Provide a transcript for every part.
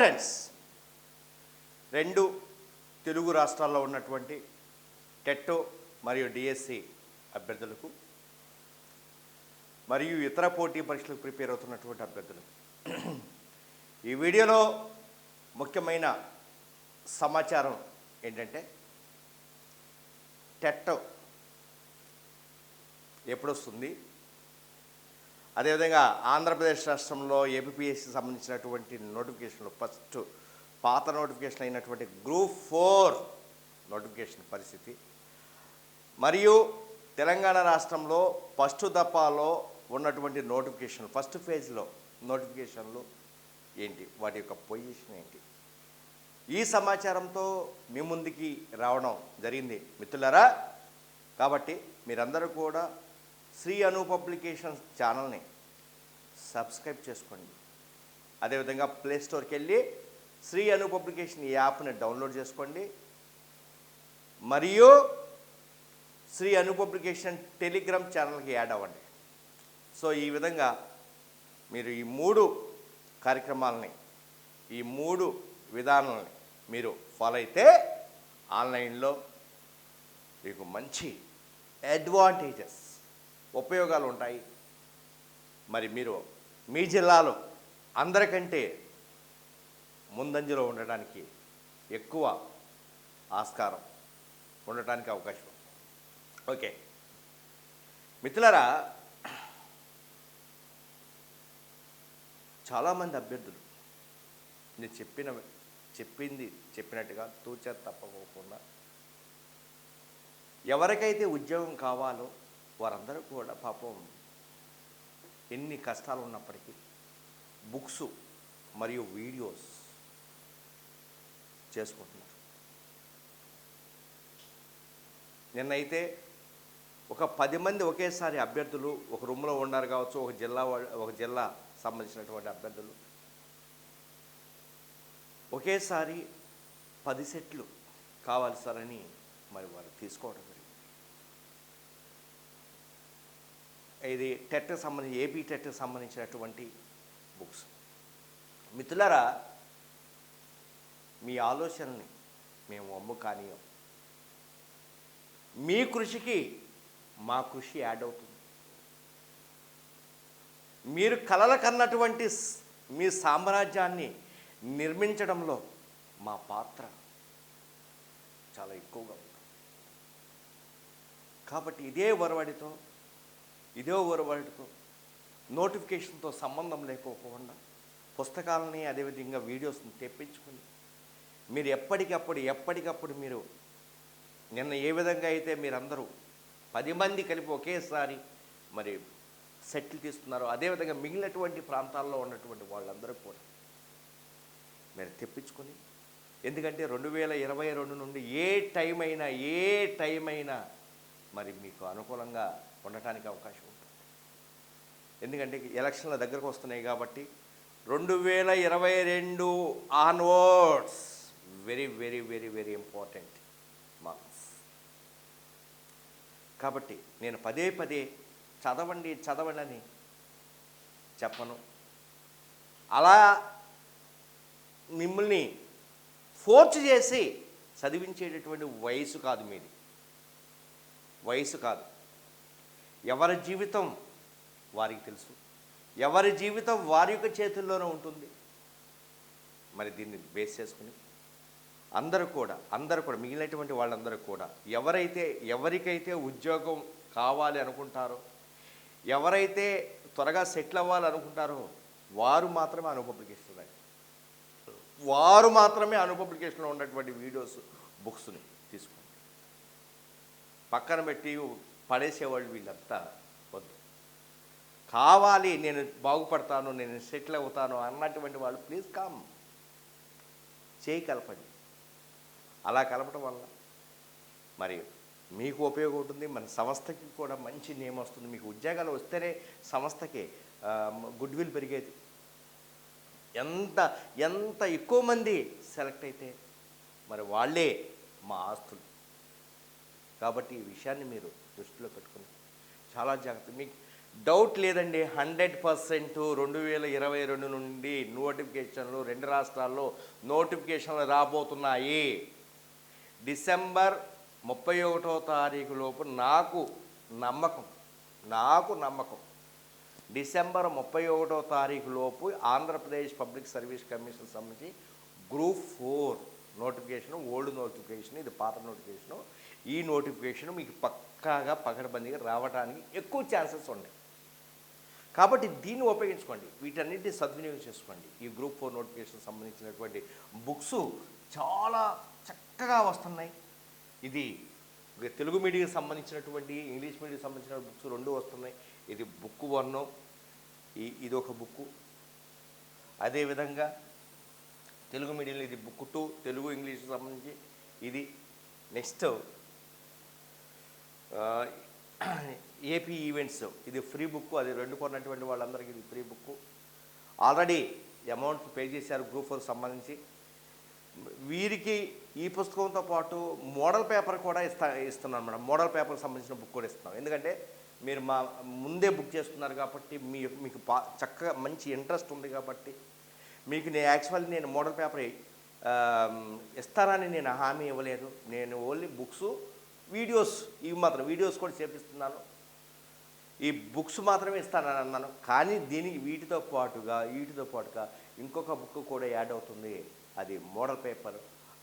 Friends, రెండు తెలుగు రాష్ట్రాల్లో ఉన్నటువంటి టెట్ మరియు డిఎస్సి అభ్యర్థులకు మరియు ఇతర పోటీ పరీక్షలకు ప్రిపేర్ అవుతున్నటువంటి అభ్యర్థులకు ఈ వీడియోలో ముఖ్యమైన సమాచారం ఏంటంటే టెట్ ఎప్పుడొస్తుంది, అదేవిధంగా ఆంధ్రప్రదేశ్ రాష్ట్రంలో ఏపీఎస్సికి సంబంధించినటువంటి నోటిఫికేషన్లు ఫస్ట్ పాత నోటిఫికేషన్ అయినటువంటి గ్రూప్ 4 నోటిఫికేషన్ పరిస్థితి, మరియు తెలంగాణ రాష్ట్రంలో ఫస్ట్ దఫాలో ఉన్నటువంటి నోటిఫికేషన్ ఫస్ట్ ఫేజ్లో నోటిఫికేషన్లు ఏంటి, వాటి యొక్క పొజిషన్ ఏంటి, ఈ సమాచారంతో మీ ముందుకి రావడం జరిగింది మిత్రులారా. కాబట్టి మీరందరూ కూడా శ్రీ అను పబ్లికేషన్స్ ఛానల్ని సబ్స్క్రైబ్ చేసుకోండి. అదేవిధంగా ప్లే స్టోర్కి వెళ్ళి శ్రీ అను పబ్లికేషన్ యాప్ని డౌన్లోడ్ చేసుకోండి, మరియు శ్రీ అను పబ్లికేషన్ టెలిగ్రామ్ ఛానల్కి యాడ్ అవ్వండి. సో ఈ విధంగా మీరు ఈ 3 కార్యక్రమాలని, ఈ 3 విధానాలని మీరు ఫాలో అయితే ఆన్లైన్లో మీకు మంచి అడ్వాంటేజెస్, ఉపయోగాలు ఉంటాయి. మరి మీరు మీ జిల్లాలో అందరికంటే ముందంజలో ఉండటానికి ఎక్కువ ఆస్కారం ఉండటానికి అవకాశం. ఓకే మిత్రులారా, చాలామంది అభ్యర్థులు నేను చెప్పినట్టుగా తూచా తప్పకోకుండా ఎవరికైతే ఉద్యోగం కావాలో వారందరూ కూడా పాపం ఎన్ని కష్టాలు ఉన్నప్పటికీ బుక్స్ మరియు వీడియోస్ చేసుకుంటున్నారు. నిన్నైతే ఒక 10 మంది ఒకేసారి అభ్యర్థులు ఒక రూమ్లో ఉన్నారు కావచ్చు, ఒక జిల్లా సంబంధించినటువంటి అభ్యర్థులు ఒకేసారి 10 సెట్లు కావాలి సార్ అని మరి వారు తీసుకోవడం జరిగింది. ఇది టెట్కి సంబంధించి ఏపీ టెట్కి సంబంధించినటువంటి బుక్స్. మిత్రులారా, మీ ఆలోచనని మేము అమ్ము కానీయం. మీ కృషికి మా కృషి యాడ్ అవుతుంది. మీరు కలల కన్నటువంటి మీ సామ్రాజ్యాన్ని నిర్మించడంలో మా పాత్ర చాలా ఎక్కువగా ఉంటుంది. కాబట్టి ఇదే ఒరవడితో నోటిఫికేషన్తో సంబంధం లేకోకుండా పుస్తకాలని అదేవిధంగా వీడియోస్ని తెప్పించుకుని మీరు ఎప్పటికప్పుడు మీరు నిన్న ఏ విధంగా అయితే మీరందరూ 10 మంది కలిపి ఒకేసారి మరి సెటిల్ తీస్తున్నారో అదేవిధంగా మిగిలినటువంటి ప్రాంతాల్లో ఉన్నటువంటి వాళ్ళందరూ కూడా మీరు తెప్పించుకొని, ఎందుకంటే 2022 నుండి ఏ టైం అయినా మరి మీకు అనుకూలంగా ఉండటానికి అవకాశం ఉంటుంది. ఎందుకంటే ఎలక్షన్ల దగ్గరకు వస్తున్నాయి కాబట్టి 2022 onwards very very very very important months. కాబట్టి నేను పదే చదవండి అని చెప్పను. అలా మిమ్మల్ని ఫోర్స్ చేసి చదివించేటటువంటి వయసు కాదు మీది, వయసు కాదు. ఎవరి జీవితం వారికి తెలుసు, ఎవరి జీవితం వారి యొక్క చేతుల్లోనే ఉంటుంది. మరి దీన్ని బేస్ చేసుకుని అందరూ కూడా మిగిలినటువంటి వాళ్ళందరూ కూడా ఎవరికైతే ఉద్యోగం కావాలి అనుకుంటారో, ఎవరైతే త్వరగా సెటిల్ అవ్వాలనుకుంటారో వారు మాత్రమే అను పబ్లికేషన్లో ఉన్నటువంటి వీడియోస్, బుక్స్ని తీసుకోండి. పక్కన పెట్టి పడేసేవాళ్ళు వీళ్ళంతా వద్దు. కావాలి, నేను బాగుపడతాను, నేను సెటిల్ అవుతాను అన్నటువంటి వాళ్ళు ప్లీజ్ కమ్, చేయి కలపండి. అలా కలపడం వల్ల మరి మీకు ఉపయోగం ఉంటుంది, మన సంస్థకి కూడా మంచి నేమ్ వస్తుంది. మీకు ఉద్యోగాలు వస్తేనే సంస్థకి గుడ్ విల్ పెరిగేది. ఎంత ఎక్కువ మంది సెలెక్ట్ అయితే మరి వాళ్ళే మా ఆస్తులు. కాబట్టి ఈ విషయాన్ని మీరు దృష్టిలో పెట్టుకుని చాలా జాగ్రత్త. డౌట్ లేదండి, 100% 2022 నుండి నోటిఫికేషన్లు 2 రాష్ట్రాల్లో నోటిఫికేషన్లు రాబోతున్నాయి. డిసెంబర్ 31వ తారీఖు లోపు నాకు నమ్మకం డిసెంబర్ 31వ తారీఖు లోపు ఆంధ్రప్రదేశ్ పబ్లిక్ సర్వీస్ కమిషన్ సంబంధించి గ్రూప్ 4 నోటిఫికేషన్, ఓల్డ్ నోటిఫికేషన్, ఇది పాత నోటిఫికేషను. ఈ నోటిఫికేషన్ మీకు పక్కాగా పకడ్బందీగా రావడానికి ఎక్కువ ఛాన్సెస్ ఉన్నాయి. కాబట్టి దీన్ని ఉపయోగించుకోండి, వీటన్నిటిని సద్వినియోగం చేసుకోండి. ఈ గ్రూప్ 4 నోటిఫికేషన్ సంబంధించినటువంటి బుక్స్ చాలా చక్కగా వస్తున్నాయి. ఇది తెలుగు మీడియాకి సంబంధించినటువంటి, ఇంగ్లీష్ మీడియాకి సంబంధించిన బుక్స్ 2 వస్తున్నాయి. ఇది బుక్ 1, ఇది ఒక బుక్కు. అదేవిధంగా తెలుగు మీడియంలో ఇది బుక్ 2, తెలుగు ఇంగ్లీష్కి సంబంధించి ఇది. నెక్స్ట్ ఏపీ ఈవెంట్స్, ఇది ఫ్రీ బుక్. అది 2 కొన్నటువంటి వాళ్ళందరికీ ఇది free book. Already amount pay చేశారు గ్రూప్ 4 సంబంధించి. వీరికి ఈ పుస్తకంతో పాటు మోడల్ పేపర్ కూడా ఇస్తున్నాను మేడం. మోడల్ పేపర్కి సంబంధించిన బుక్ కూడా ఇస్తున్నాం. ఎందుకంటే మీరు ముందే బుక్ చేస్తున్నారు కాబట్టి, మీకు చక్కగా మంచి ఇంట్రెస్ట్ ఉంది కాబట్టి మీకు నేను మోడల్ పేపర్ ఇస్తానని నేను హామీ ఇవ్వలేదు. నేను ఓన్లీ బుక్స్, వీడియోస్, ఇవి మాత్రం వీడియోస్ కూడా చేపిస్తున్నాను. ఈ బుక్స్ మాత్రమే ఇస్తానని అన్నాను. కానీ వీటితో పాటుగా ఇంకొక బుక్ కూడా యాడ్ అవుతుంది. అది మోడల్ పేపర్.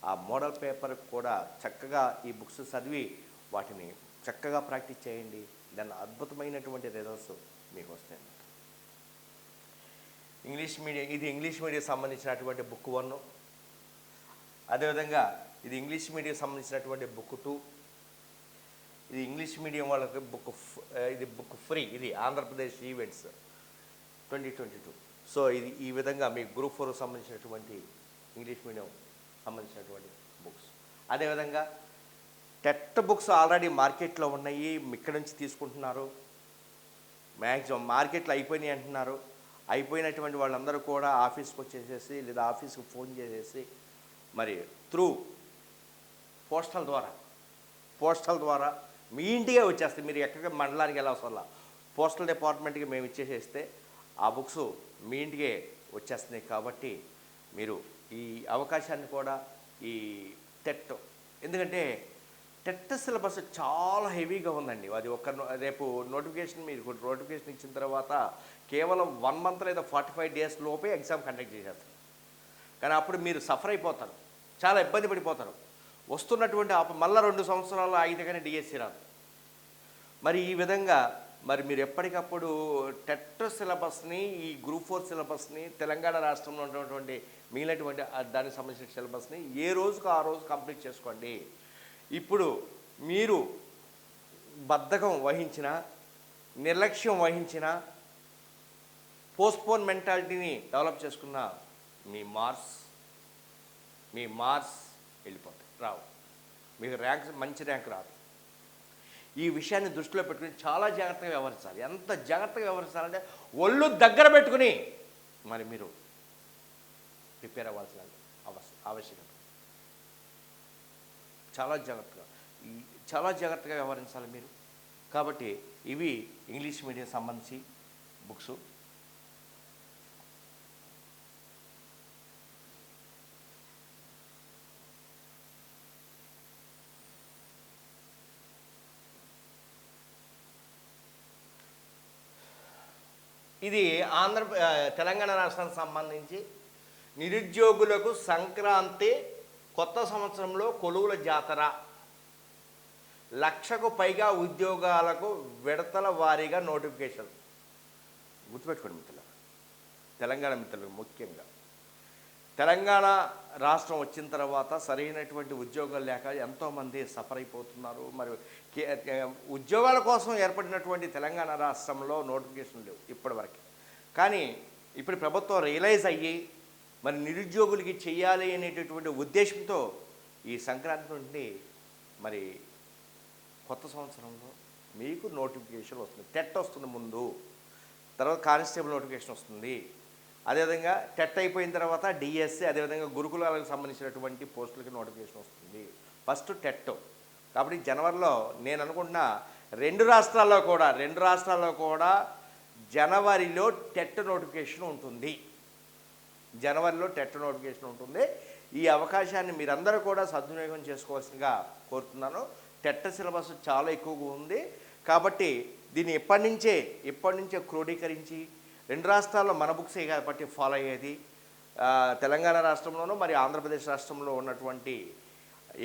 ఆ మోడల్ పేపర్ కూడా చక్కగా ఈ బుక్స్ చదివి వాటిని చక్కగా ప్రాక్టీస్ చేయండి. దాని అద్భుతమైనటువంటి రిజల్ట్స్ మీకు వస్తాయి. ఇది ఇంగ్లీష్ మీడియం సంబంధించినటువంటి బుక్ 1. అదేవిధంగా ఇది ఇంగ్లీష్ మీడియం సంబంధించినటువంటి బుక్ 2. ఇది ఇంగ్లీష్ మీడియం వాళ్ళకి ఇది బుక్ ఫ్రీ. ఇది ఆంధ్రప్రదేశ్ ఈవెంట్స్ 2022. సో ఇది ఈ విధంగా మీకు గ్రూప్ 4 సంబంధించినటువంటి ఇంగ్లీష్ మీడియం సంబంధించినటువంటి బుక్స్. అదేవిధంగా టెట్ బుక్స్ ఆల్రెడీ మార్కెట్లో ఉన్నాయి, ఇక్కడ నుంచి తీసుకుంటున్నారు. మ్యాక్సిమం మార్కెట్లో అయిపోయినాయి అంటున్నారు. అయిపోయినటువంటి వాళ్ళందరూ కూడా ఆఫీస్కి వచ్చేసేసి లేదా ఆఫీస్కి ఫోన్ చేసేసి మరి త్రూ పోస్టల్ ద్వారా మీ ఇంటికే వచ్చేస్తాయి. మీరు ఎక్కడికి మండలానికి వెళ్ళవసరం, పోస్టల్ డిపార్ట్మెంట్కి మేము ఇచ్చేసేస్తే ఆ బుక్స్ మీ ఇంటికే వచ్చేస్తున్నాయి. కాబట్టి మీరు ఈ అవకాశాన్ని కూడా ఈ టెట్, ఎందుకంటే టెట్ సిలబస్ చాలా హెవీగా ఉందండి. అది రేపు నోటిఫికేషన్ ఇచ్చిన తర్వాత కేవలం 1 మంత్ లేదా 45 డేస్ లోపే ఎగ్జామ్ కండక్ట్ చేసేస్తారు. కానీ అప్పుడు మీరు సఫర్ అయిపోతారు, చాలా ఇబ్బంది పడిపోతారు. వస్తున్నటువంటి మళ్ళీ 2 సంవత్సరాలు ఆగితే కానీ డిఎస్సి రాదు. మరి ఈ విధంగా మీరు ఎప్పటికప్పుడు టెట్ సిలబస్ని, ఈ గ్రూప్ 4 సిలబస్ని, తెలంగాణ రాష్ట్రంలో ఉన్నటువంటి మిగిలినటువంటి దానికి సంబంధించిన సిలబస్ని ఏ రోజుకు ఆ రోజు కంప్లీట్ చేసుకోండి. ఇప్పుడు మీరు బద్ధకం వహించిన, నిర్లక్ష్యం వహించిన, పోస్ట్పోన్ మెంటాలిటీని డెవలప్ చేసుకున్న మీ మార్క్స్ వెళ్ళిపోతాయి, రావు. మీకు మంచి ర్యాంక్ రాదు. ఈ విషయాన్ని దృష్టిలో పెట్టుకుని చాలా జాగ్రత్తగా వ్యవహరించాలి. ఎంత జాగ్రత్తగా వ్యవహరించాలంటే ఒళ్ళు దగ్గర పెట్టుకుని మరి మీరు ప్రిపేర్ అవ్వాల్సిన ఆవశ్యకత. చాలా జాగ్రత్తగా వ్యవహరించాలి మీరు. కాబట్టి ఇవి ఇంగ్లీష్ మీడియం సంబంధించి బుక్స్. ఇది తెలంగాణ రాష్ట్రానికి సంబంధించి నిరుద్యోగులకు సంక్రాంతి, కొత్త సంవత్సరంలో కొలువుల జాతర, 1,00,000కు పైగా ఉద్యోగాలకు విడతల వారీగా నోటిఫికేషన్. గుర్తుపెట్టుకోండి మిత్రులు, తెలంగాణ మిత్రులు ముఖ్యంగా. తెలంగాణ రాష్ట్రం వచ్చిన తర్వాత సరైనటువంటి ఉద్యోగాలు లేక ఎంతోమంది సఫర్ అయిపోతున్నారు. మరి ఉద్యోగాల కోసం ఏర్పడినటువంటి తెలంగాణ రాష్ట్రంలో నోటిఫికేషన్ లేవు ఇప్పటివరకు. కానీ ఇప్పుడు ప్రభుత్వం రియలైజ్ అయ్యి మరి నిరుద్యోగులకి చెయ్యాలి అనేటటువంటి ఉద్దేశంతో ఈ సంక్రాంతి నుండి మరి కొత్త సంవత్సరంలో మీకు నోటిఫికేషన్ వస్తుంది. టెట్ వస్తుంది ముందు, తర్వాత కానిస్టేబుల్ నోటిఫికేషన్ వస్తుంది. అదేవిధంగా టెట్ అయిపోయిన తర్వాత డిఎస్సి, అదేవిధంగా గురుకులాలకు సంబంధించినటువంటి పోస్టులకి నోటిఫికేషన్ వస్తుంది. First TET. కాబట్టి జనవరిలో నేను అనుకుంటున్నా 2 రాష్ట్రాల్లో కూడా జనవరిలో టెట్ నోటిఫికేషన్ ఉంటుంది. జనవరిలో టెట్ నోటిఫికేషన్ ఉంటుంది. ఈ అవకాశాన్ని మీరందరూ కూడా సద్వినియోగం చేసుకోవాల్సిందిగా కోరుతున్నాను. టెట్ సిలబస్ చాలా ఎక్కువగా ఉంది కాబట్టి దీన్ని ఇప్పటి నుంచే క్రోడీకరించి, 2 రాష్ట్రాల్లో మన బుక్సే కాబట్టి ఫాలో అయ్యేది. తెలంగాణ రాష్ట్రంలోనూ మరి ఆంధ్రప్రదేశ్ రాష్ట్రంలో ఉన్నటువంటి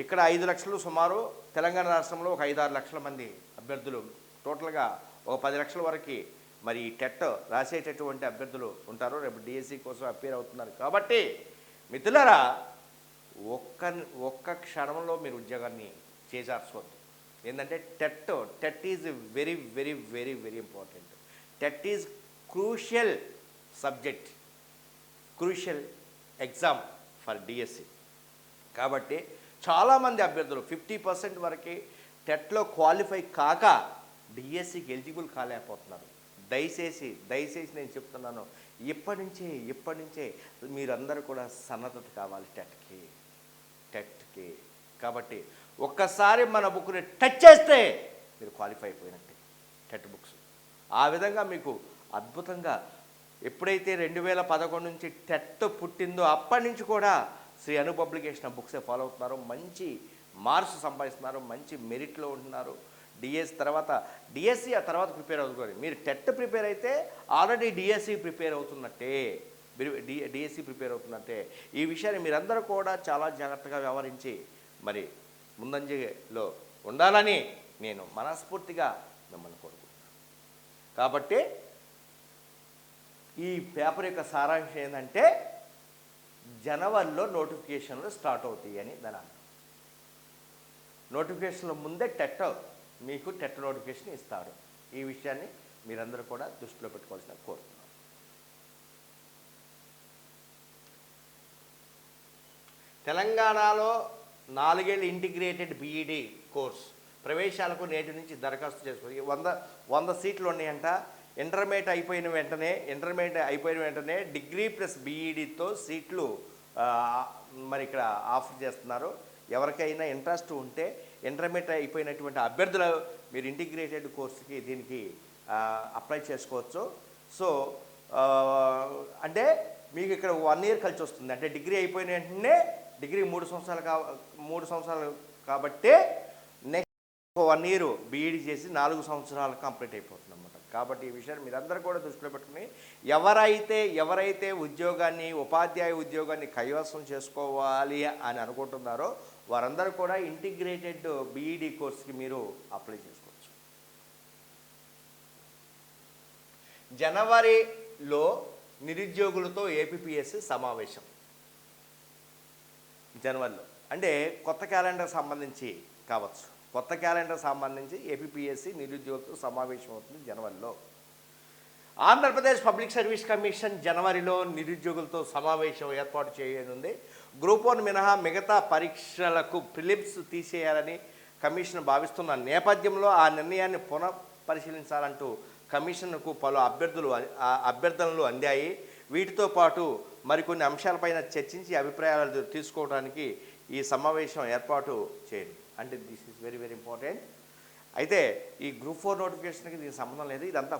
ఇక్కడ 5 లక్షలు సుమారు, తెలంగాణ రాష్ట్రంలో ఒక 5-6 లక్షల మంది అభ్యర్థులు, టోటల్గా ఒక 10 లక్షల వరకు మరి ఈ టెట్ రాసేటటువంటి అభ్యర్థులు ఉంటారు. రేపు డిఎస్సి కోసం అపేర్ అవుతున్నారు కాబట్టి మిత్రులారా, ఒక్క క్షణంలో మీరు ఉద్యోగాన్ని చేజార్చుకోవద్దు. ఏంటంటే TET is very very very very important. TET is crucial subject, crucial exam for DSC. కాబట్టి చాలామంది అభ్యర్థులు 50% వరకు టెట్లో క్వాలిఫై కాక డిఎస్సికి ఎలిజిబుల్ కాలేకపోతున్నారు. దయచేసి నేను చెప్తున్నాను, ఇప్పటి నుంచే మీరందరూ కూడా సన్నద్ధత కావాలి టెట్కి. కాబట్టి ఒక్కసారి మన బుక్ని టచ్ చేస్తే మీరు క్వాలిఫై అయిపోయినట్టే టెట్ బుక్స్. ఆ విధంగా మీకు అద్భుతంగా ఎప్పుడైతే 2011 నుంచి టెట్ పుట్టిందో అప్పటి నుంచి కూడా శ్రీ అను పబ్లికేషన్ బుక్సే ఫాలో అవుతున్నారు. మంచి మార్క్స్ సంపాదిస్తున్నారు, మంచి మెరిట్లో ఉంటున్నారు. డిఎస్సి ఆ తర్వాత ప్రిపేర్ అవుతుంది. మీరు టెట్ ప్రిపేర్ అయితే ఆల్రెడీ డిఎస్సి ప్రిపేర్ అవుతున్నట్టే. ఈ విషయాన్ని మీరందరూ కూడా చాలా జాగ్రత్తగా వ్యవహరించి మరి ముందంజలో ఉండాలని నేను మనస్ఫూర్తిగా మిమ్మల్ని కోరుకుంటున్నాను. కాబట్టి ఈ పేపర్ యొక్క సారాంశం ఏంటంటే జనవరిలో నోటిఫికేషన్లు స్టార్ట్ అవుతాయి అని దాని అర్థం. నోటిఫికేషన్ల ముందే మీకు టెట్ నోటిఫికేషన్ ఇస్తారు. ఈ విషయాన్ని మీరందరూ కూడా దృష్టిలో పెట్టుకోవాల్సిన కోరుతున్నాను. తెలంగాణలో 4 ఏళ్ళ ఇంటిగ్రేటెడ్ బీఈడి కోర్స్ ప్రవేశాలకు నేటి నుంచి దరఖాస్తు చేసుకోవాలి. 100 సీట్లు ఉన్నాయంట. ఇంటర్మీడియట్ అయిపోయిన వెంటనే డిగ్రీ ప్లస్ బీఈడితో సీట్లు మరి ఇక్కడ ఆఫర్ చేస్తున్నారు. ఎవరికైనా ఇంట్రెస్ట్ ఉంటే ఇంటర్మీడియట్ అయిపోయినటువంటి అభ్యర్థులు మీరు ఇంటిగ్రేటెడ్ కోర్సుకి దీనికి అప్లై చేసుకోవచ్చు. సో అంటే మీకు ఇక్కడ 1 ఇయర్ కలిసి వస్తుంది. అంటే డిగ్రీ అయిపోయిన వెంటనే డిగ్రీ 3 సంవత్సరాలు కాబట్టి నెక్స్ట్ 1 ఇయర్ బీఈడి చేసి 4 సంవత్సరాలు కంప్లీట్ అయిపోతుంది అన్నమాట. కాబట్టి ఈ విషయాన్ని మీరందరూ కూడా దృష్టిలో పెట్టుకుని ఎవరైతే ఉపాధ్యాయ ఉద్యోగాన్ని కైవసం చేసుకోవాలి అని అనుకుంటున్నారో వారందరూ కూడా ఇంటిగ్రేటెడ్ బీఈడి కోర్స్కి మీరు అప్లై చేసుకోవచ్చు. జనవరిలో నిరుద్యోగులతో ఏపీపీఎస్సీ సమావేశం. జనవరిలో అంటే కొత్త క్యాలెండర్ సంబంధించి కావచ్చు. కొత్త క్యాలెండర్ సంబంధించి ఏపీపీఎస్సీ నిరుద్యోగులతో సమావేశం అవుతుంది జనవరిలో. ఆంధ్రప్రదేశ్ పబ్లిక్ సర్వీస్ కమిషన్ జనవరిలో నిరుద్యోగులతో సమావేశం ఏర్పాటు చేయనుంది. గ్రూప్ 1 మినహా మిగతా పరీక్షలకు ప్రిలిమ్స్ తీసేయాలని కమిషన్ భావిస్తున్న నేపథ్యంలో ఆ నిర్ణయాన్ని పునఃపరిశీలించాలంటూ కమిషన్కు పలు అభ్యర్థనలు అందాయి. వీటితో పాటు మరికొన్ని అంశాలపైన చర్చించి అభిప్రాయాలు తీసుకోవడానికి ఈ సమావేశం ఏర్పాటు చేయండి. అంటే this is very very important. అయితే ఈ గ్రూప్ 4 నోటిఫికేషన్కి దీనికి సంబంధం లేదు. ఇదంతా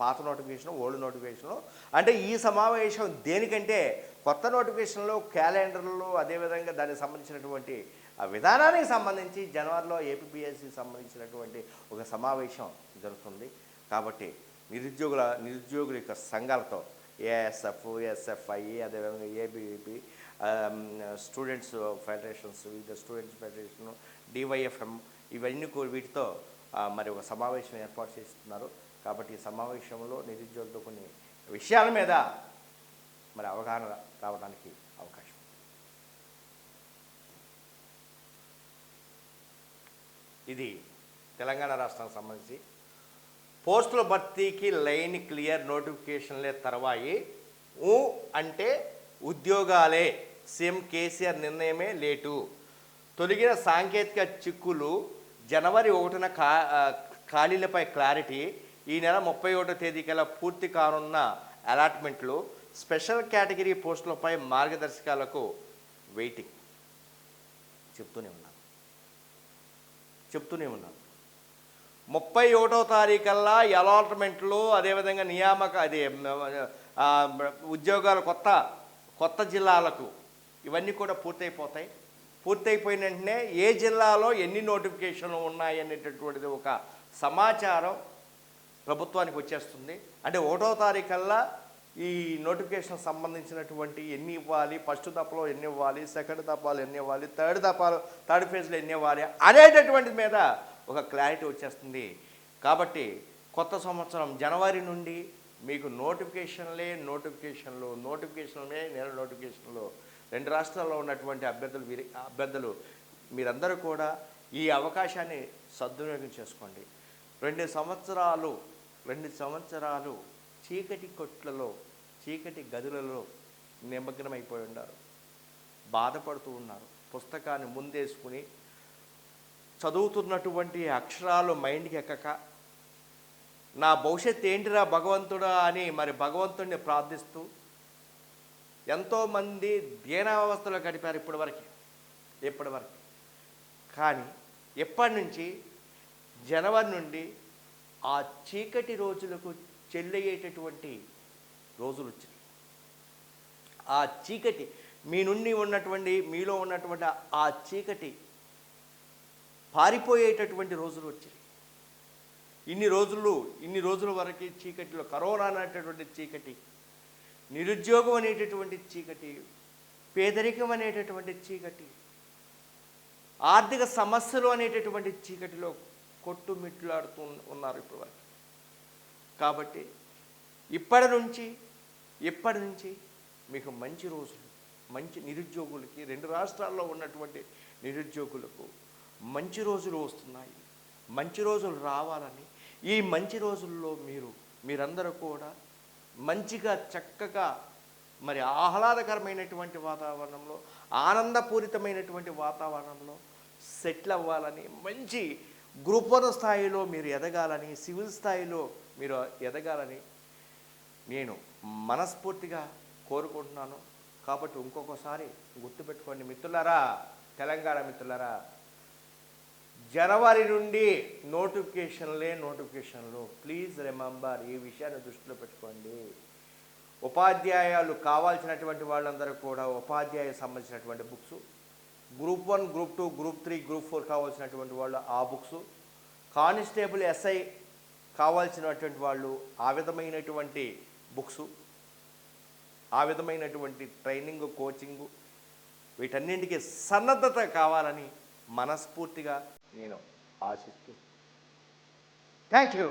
పాత నోటిఫికేషన్, ఓల్డ్ నోటిఫికేషను. అంటే ఈ సమావేశం దేనికంటే కొత్త నోటిఫికేషన్లో క్యాలెండర్లు, అదేవిధంగా దానికి సంబంధించినటువంటి విధానానికి సంబంధించి జనవరిలో ఏపీపీఎస్సీకి సంబంధించినటువంటి ఒక సమావేశం జరుగుతుంది. కాబట్టి నిరుద్యోగుల యొక్క సంఘాలతో ఏఎస్ఎఫ్, ఎస్ఎఫ్ఐ, అదేవిధంగా ఏబీవీపీ, స్టూడెంట్స్ ఫెడరేషన్స్, వివిధ స్టూడెంట్స్ ఫెడరేషన్, డివైఎఫ్ఎం, ఇవన్నీ వీటితో మరి ఒక సమావేశం ఏర్పాటు చేస్తున్నారు. కాబట్టి ఈ సమావేశంలో నిరుద్యోగులతో కొన్ని విషయాల మీద మరి అవగాహన రావడానికి అవకాశం. ఇది తెలంగాణ రాష్ట్రానికి సంబంధించి పోస్టుల భర్తీకి లైన్ క్లియర్, నోటిఫికేషన్లే తర్వాయి అంటే ఉద్యోగాలే, సీఎం కేసీఆర్ నిర్ణయమే లేటు. తొలగిన సాంకేతిక చిక్కులు, జనవరి 1న ఖాళీలపై క్లారిటీ, ఈ నెల 31వ తేదీకల్లా పూర్తి కానున్న అలాట్మెంట్లు, స్పెషల్ కేటగిరీ పోస్టులపై మార్గదర్శకాలకు వెయిటింగ్. చెప్తూనే ఉన్నాను. 31వ తారీఖల్లా అలాట్మెంట్లు, అదేవిధంగా అది ఆ, ఉద్యోగాలు కొత్త జిల్లాలకు ఇవన్నీ కూడా పూర్తయిపోతాయి. పూర్తయిపోయిన వెంటనే ఏ జిల్లాలో ఎన్ని నోటిఫికేషన్లు ఉన్నాయి అనేటటువంటిది ఒక సమాచారం ప్రభుత్వానికి వచ్చేస్తుంది. అంటే 1వ తారీఖల్లా ఈ నోటిఫికేషన్ సంబంధించినటువంటి ఎన్ని ఇవ్వాలి, ఫస్ట్ దఫలో ఎన్ని ఇవ్వాలి, సెకండ్ దఫాలు ఎన్ని ఇవ్వాలి, థర్డ్ ఫేజ్లో ఎన్ని ఇవ్వాలి అనేటటువంటి మీద ఒక క్లారిటీ వచ్చేస్తుంది. కాబట్టి కొత్త సంవత్సరం జనవరి నుండి మీకు నోటిఫికేషన్లే నెల నోటిఫికేషన్లు 2 రాష్ట్రాల్లో ఉన్నటువంటి అభ్యర్థులు మీరందరూ కూడా ఈ అవకాశాన్ని సద్వినియోగం చేసుకోండి. 2 సంవత్సరాలు చీకటి కొట్లలో, చీకటి గదులలో నిమగ్నమైపోయి ఉన్నారు, బాధపడుతూ ఉన్నారు. పుస్తకాన్ని ముందేసుకుని చదువుతున్నటువంటి అక్షరాలు మైండ్కి ఎక్కక నా భవిష్యత్తు ఏంటిరా భగవంతుడా అని మరి భగవంతుడిని ప్రార్థిస్తూ ఎంతోమంది దీనావస్థలో గడిపారు ఇప్పటివరకు. కానీ ఎప్పటి నుంచి జనవరి నుండి ఆ చీకటి రోజులకు చెల్లయ్యేటటువంటి రోజులు వచ్చినాయి. ఆ చీకటి మీలో ఉన్నటువంటి ఆ చీకటి పారిపోయేటటువంటి రోజులు వచ్చాయి. ఇన్ని రోజుల వరకు చీకటిలో కరోనా అనేటటువంటి చీకటి, నిరుద్యోగం అనేటటువంటి చీకటి, పేదరికం అనేటటువంటి చీకటి, ఆర్థిక సమస్యలు అనేటటువంటి చీకటిలో కొట్టుమిట్లాడుతూ ఉన్నారు ఇప్పుడు వరకు. కాబట్టి ఇప్పటి నుంచి మీకు మంచి రోజులు, మంచి నిరుద్యోగులకి 2 రాష్ట్రాల్లో ఉన్నటువంటి నిరుద్యోగులకు మంచి రోజులు వస్తున్నాయి. మంచి రోజులు రావాలని, ఈ మంచి రోజుల్లో మీరందరూ కూడా మంచిగా చక్కగా మరి ఆహ్లాదకరమైనటువంటి వాతావరణంలో, ఆనందపూరితమైనటువంటి వాతావరణంలో సెటిల్ అవ్వాలని, మంచి గ్రూప్ 1 స్థాయిలో మీరు ఎదగాలని, సివిల్ స్థాయిలో మీరు ఎదగాలని నేను మనస్ఫూర్తిగా కోరుకుంటున్నాను. కాబట్టి ఇంకొకసారి గుర్తుపెట్టుకోండి మిత్రులారా, తెలంగాణ మిత్రులారా, జనవరి నుండి నోటిఫికేషన్లు. ప్లీజ్ రిమెంబర్, ఈ విషయాన్ని దృష్టిలో పెట్టుకోండి. ఉపాధ్యాయులు కావాల్సినటువంటి వాళ్ళందరూ కూడా ఉపాధ్యాయ సంబంధించినటువంటి books, group 1, group 2, group 3, group 4 కావాల్సినటువంటి వాళ్ళు ఆ బుక్స్, కానిస్టేబుల్ ఎస్ఐ కావాల్సినటువంటి వాళ్ళు ఆ విధమైనటువంటి బుక్స్, ఆ విధమైనటువంటి ట్రైనింగ్, కోచింగు, వీటన్నింటికి సన్నద్ధత కావాలని మనస్ఫూర్తిగా నేను ఆశిస్తూ థ్యాంక్ యూ.